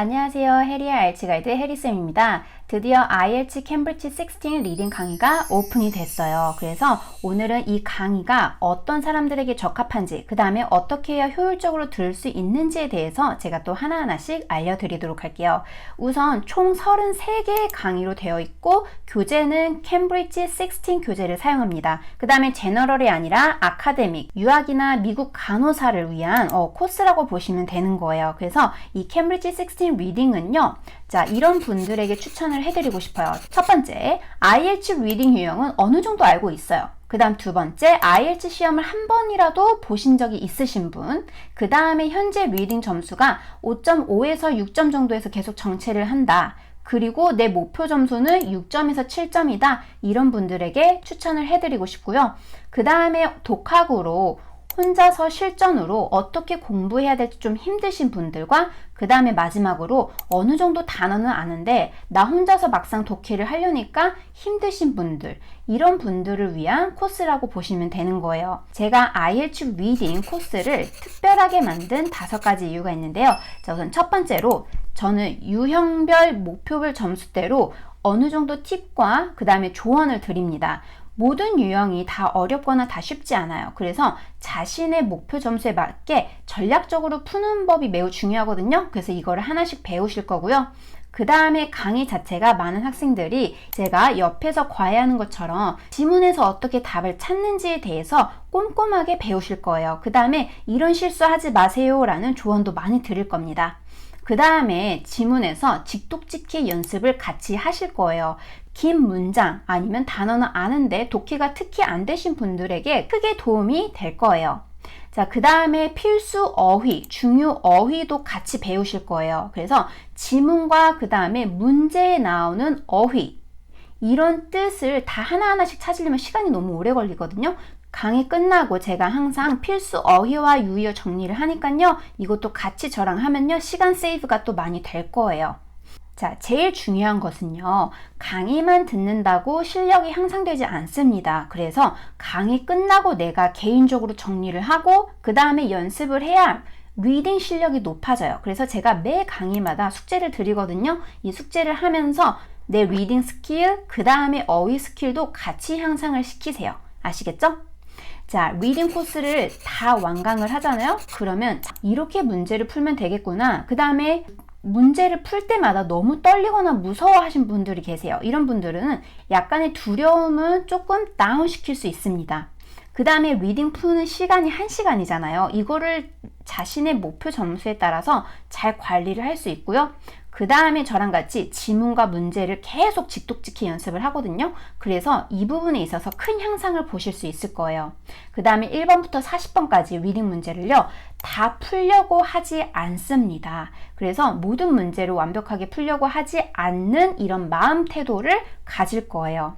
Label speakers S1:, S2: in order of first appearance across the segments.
S1: 안녕하세요. 해리의 IELTS 가이드 해리쌤입니다. 드디어 IELTS 캠브리지 16 리딩 강의가 오픈이 됐어요. 그래서 오늘은 이 강의가 어떤 사람들에게 적합한지, 그 다음에 어떻게 해야 효율적으로 들을 수 있는지에 대해서 제가 또 하나하나씩 알려드리도록 할게요. 우선 총 33개의 강의로 되어 있고 교재는 캠브리지 16 교재를 사용합니다. 그 다음에 제너럴이 아니라 아카데믹, 유학이나 미국 간호사를 위한 코스라고 보시면 되는 거예요. 그래서 이 캠브리지 16 리딩은요, 자, 이런 분들에게 추천을 해드리고 싶어요. 첫 번째, IELTS 리딩 유형은 어느 정도 알고 있어요. 그 다음 두 번째, IELTS 시험을 한 번이라도 보신 적이 있으신 분. 그 다음에 현재 리딩 점수가 5.5에서 6점 정도에서 계속 정체를 한다. 그리고 내 목표 점수는 6점에서 7점이다. 이런 분들에게 추천을 해드리고 싶고요. 그 다음에 독학으로 혼자서 실전으로 어떻게 공부해야 될지 좀 힘드신 분들과 그 다음에 마지막으로 어느 정도 단어는 아는데 나 혼자서 막상 독해를 하려니까 힘드신 분들, 이런 분들을 위한 코스라고 보시면 되는 거예요. 제가 IELTS 리딩 코스를 특별하게 만든 5가지 이유가 있는데요. 자, 우선 첫 번째로 저는 유형별 목표별 점수대로 어느 정도 팁과 그 다음에 조언을 드립니다. 모든 유형이 다 어렵거나 다 쉽지 않아요. 그래서 자신의 목표 점수에 맞게 전략적으로 푸는 법이 매우 중요하거든요. 그래서 이거를 하나씩 배우실 거고요. 그 다음에 강의 자체가 많은 학생들이 제가 옆에서 과외하는 것처럼 지문에서 어떻게 답을 찾는지에 대해서 꼼꼼하게 배우실 거예요. 그 다음에 이런 실수하지 마세요 라는 조언도 많이 드릴 겁니다. 그 다음에 지문에서 직독직히 연습을 같이 하실 거예요. 긴 문장 아니면 단어는 아는데 독해가 특히 안 되신 분들에게 크게 도움이 될 거예요. 자, 그 다음에 필수 어휘, 중요 어휘도 같이 배우실 거예요. 그래서 지문과 그 다음에 문제에 나오는 어휘, 이런 뜻을 다 하나하나씩 찾으려면 시간이 너무 오래 걸리거든요. 강의 끝나고 제가 항상 필수 어휘와 유의어 정리를 하니까요. 이것도 같이 저랑 하면요. 시간 세이브가 또 많이 될 거예요. 자, 제일 중요한 것은요. 강의만 듣는다고 실력이 향상되지 않습니다. 그래서 강의 끝나고 내가 개인적으로 정리를 하고 그 다음에 연습을 해야 리딩 실력이 높아져요. 그래서 제가 매 강의마다 숙제를 드리거든요. 이 숙제를 하면서 내 리딩 스킬, 그 다음에 어휘 스킬도 같이 향상을 시키세요. 아시겠죠? 자, 리딩 코스를 다 완강을 하잖아요. 그러면 이렇게 문제를 풀면 되겠구나. 그 다음에 문제를 풀 때마다 너무 떨리거나 무서워하신 분들이 계세요. 이런 분들은 약간의 두려움은 조금 다운시킬 수 있습니다. 그 다음에 리딩 푸는 시간이 1시간이잖아요. 이거를 자신의 목표 점수에 따라서 잘 관리를 할 수 있고요. 그 다음에 저랑 같이 지문과 문제를 계속 직독직히 연습을 하거든요. 그래서 이 부분에 있어서 큰 향상을 보실 수 있을 거예요. 그 다음에 1번부터 40번까지 리딩 문제를요, 다 풀려고 하지 않습니다. 그래서 모든 문제를 완벽하게 풀려고 하지 않는 이런 마음 태도를 가질 거예요.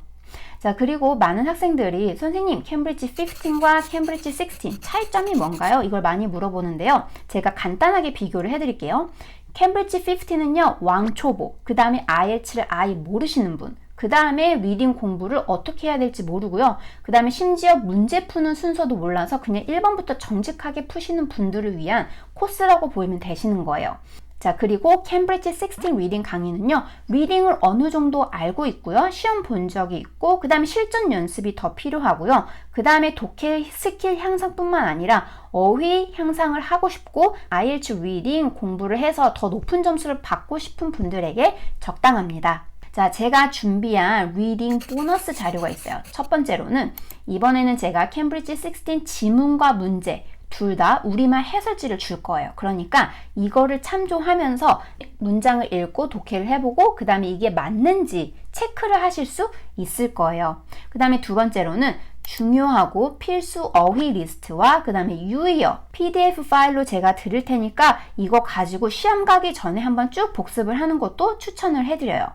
S1: 자, 그리고 많은 학생들이 선생님 캠브리지 15과 캠브리지 16 차이점이 뭔가요? 이걸 많이 물어보는데요. 제가 간단하게 비교를 해드릴게요. 캠브리지 15는요, 왕초보, 그 다음에 IELTS를 아예 모르시는 분, 그 다음에 리딩 공부를 어떻게 해야 될지 모르고요. 그 다음에 심지어 문제 푸는 순서도 몰라서 그냥 1번부터 정직하게 푸시는 분들을 위한 코스라고 보이면 되시는 거예요. 자, 그리고 캠브리지 16 리딩 강의는요, 리딩을 어느 정도 알고 있고요, 시험 본 적이 있고, 그 다음에 실전 연습이 더 필요하고요, 그 다음에 독해 스킬 향상뿐만 아니라 어휘 향상을 하고 싶고 IELTS 리딩 공부를 해서 더 높은 점수를 받고 싶은 분들에게 적당합니다. 자, 제가 준비한 리딩 보너스 자료가 있어요. 첫 번째로는 이번에는 제가 캠브리지 16 지문과 문제 둘 다 우리말 해설지를 줄 거예요. 그러니까 이거를 참조하면서 문장을 읽고 독해를 해보고 그 다음에 이게 맞는지 체크를 하실 수 있을 거예요. 그 다음에 두 번째로는 중요하고 필수 어휘 리스트와 그 다음에 유의어 PDF 파일로 제가 드릴 테니까 이거 가지고 시험 가기 전에 한번 쭉 복습을 하는 것도 추천을 해드려요.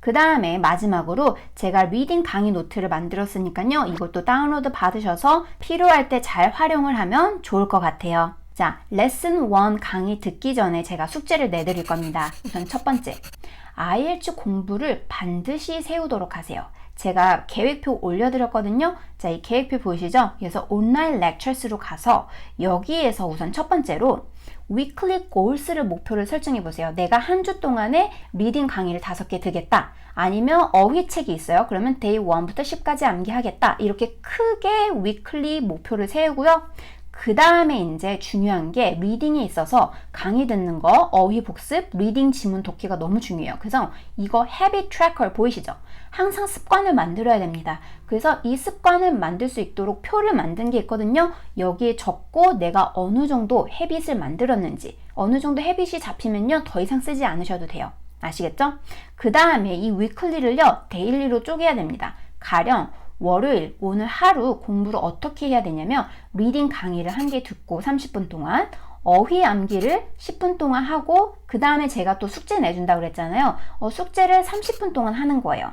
S1: 그 다음에 마지막으로 제가 리딩 강의 노트를 만들었으니까요. 이것도 다운로드 받으셔서 필요할 때 잘 활용을 하면 좋을 것 같아요. 자, 레슨 1 강의 듣기 전에 제가 숙제를 내드릴 겁니다. 우선 첫 번째, IELTS 공부를 반드시 세우도록 하세요. 제가 계획표 올려드렸거든요. 자, 이 계획표 보이시죠? 그래서 온라인 렉처스로 가서 여기에서 우선 첫 번째로 weekly goals를 목표를 설정해 보세요. 내가 한 주 동안에 리딩 강의를 5개 듣겠다. 아니면 어휘책이 있어요. 그러면 day 1부터 10까지 암기하겠다. 이렇게 크게 weekly 목표를 세우고요. 그 다음에 이제 중요한 게 리딩에 있어서 강의 듣는 거, 어휘 복습, 리딩 지문 독해가 너무 중요해요. 그래서 이거 habit tracker 보이시죠? 항상 습관을 만들어야 됩니다. 그래서 이 습관을 만들 수 있도록 표를 만든 게 있거든요. 여기에 적고 내가 어느 정도 habit을 만들었는지, 어느 정도 habit이 잡히면요, 더 이상 쓰지 않으셔도 돼요. 아시겠죠? 그 다음에 이 weekly를요, daily로 쪼개야 됩니다. 가령 월요일 오늘 하루 공부를 어떻게 해야 되냐면 리딩 강의를 한 개 듣고 30분 동안 어휘 암기를 10분 동안 하고 그 다음에 제가 또 숙제 내준다고 그랬잖아요. 숙제를 30분 동안 하는 거예요.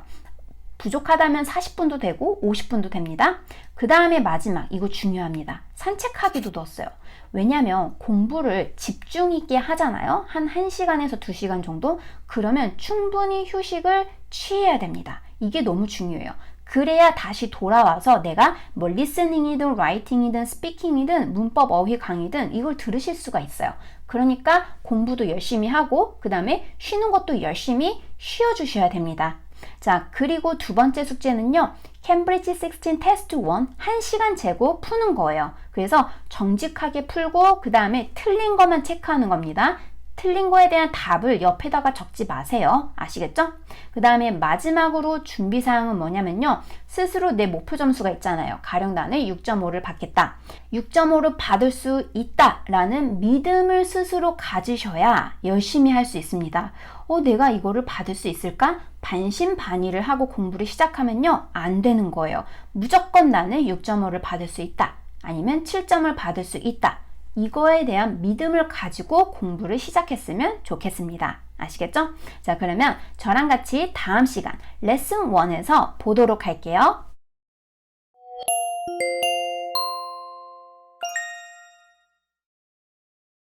S1: 부족하다면 40분도 되고 50분도 됩니다. 그 다음에 마지막 이거 중요합니다. 산책하기도 넣었어요. 왜냐하면 공부를 집중 있게 하잖아요. 한 1시간에서 2시간 정도? 그러면 충분히 휴식을 취해야 됩니다. 이게 너무 중요해요. 그래야 다시 돌아와서 내가 뭐 리스닝이든 라이팅이든 스피킹이든 문법 어휘 강의든 이걸 들으실 수가 있어요. 그러니까 공부도 열심히 하고 그 다음에 쉬는 것도 열심히 쉬어주셔야 됩니다. 자, 그리고 두 번째 숙제는요. 캠브리지 16 테스트 1 1시간 재고 푸는 거예요. 그래서 정직하게 풀고 그 다음에 틀린 것만 체크하는 겁니다. 틀린 거에 대한 답을 옆에다가 적지 마세요. 아시겠죠? 그 다음에 마지막으로 준비사항은 뭐냐면요. 스스로 내 목표 점수가 있잖아요. 가령 나는 6.5를 받겠다. 6.5를 받을 수 있다 라는 믿음을 스스로 가지셔야 열심히 할 수 있습니다. 내가 이거를 받을 수 있을까? 반신반의를 하고 공부를 시작하면요. 안 되는 거예요. 무조건 나는 6.5를 받을 수 있다. 아니면 7점을 받을 수 있다. 이거에 대한 믿음을 가지고 공부를 시작했으면 좋겠습니다. 아시겠죠? 자, 그러면 저랑 같이 다음 시간 레슨 1에서 보도록 할게요.